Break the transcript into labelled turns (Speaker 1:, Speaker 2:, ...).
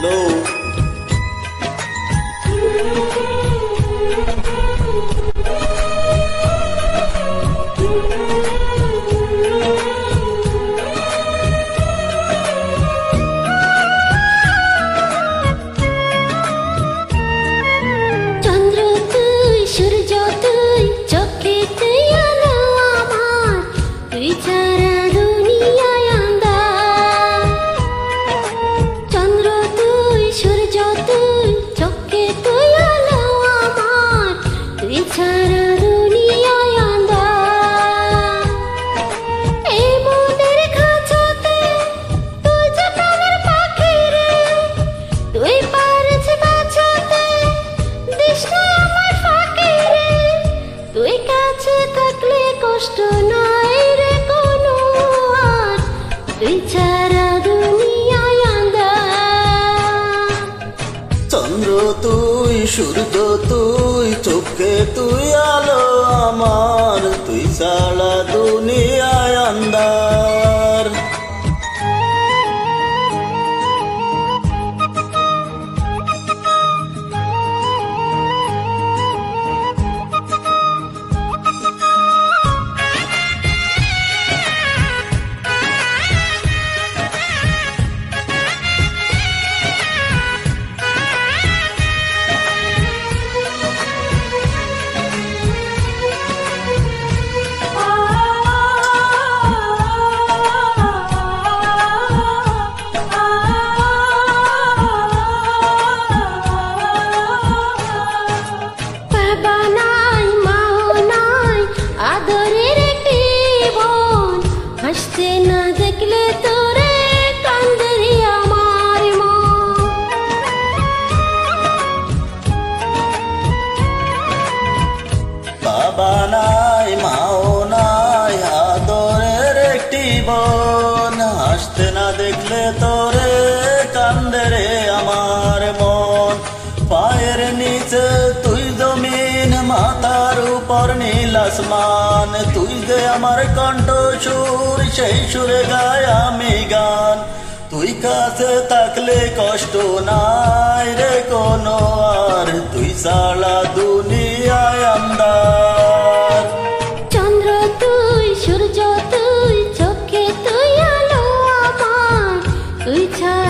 Speaker 1: Hello.
Speaker 2: চন্দ্র তুই, সূর্য তুই, চোখে তুই আলো আমার, তুই ছাড়া দুনিয়ায় আন্ধার। চন্দ্র তুই, সূর্য তুই, চোখে তুই আলো আমার, তুই ছাড়া দুনিয়ায় আন্ধার। এই মনের খাঁচাতে তুই যে প্রাণের পাখি রে, তুই পারিস বাঁচাতে, দিস না আমার ফাঁকি রে। তুই কাছে থাকলে কষ্ট নাই রে কোনো আর, তুই ছাড়া দুনিয়ায় আন্ধার।
Speaker 1: চন্দ্র তুই, সূর্য তুই, চোখে তুই আলো আমার, তুই ছাড়া দুনিয়ায় আন্ধার।
Speaker 2: বাবা নাই, মাও নাই, আদরের একটি বোন, হাসতে না দেখলে তোরে কান্দে রে আমার মন।
Speaker 1: বাবা নাই, মাও নাই, আদরের একটি বোন, হাসতে না দেখলে তোরে কান্দে রে আমার মন। পায়ের নিচে তুই জমিন, মাথার উপর নীল আসমান, তুই যে আমার কণ্ঠ সুর, সেই সুরে গায় আমি গান। তুই কাছে থাকলে কষ্ট নাই রে কোনো আর, তুই ছাড়া দুনিয়ায় আন্ধার।
Speaker 2: চন্দ্র তুই, সূর্য তুই, চোখে তুই আলো আমার, তুই ছাড়া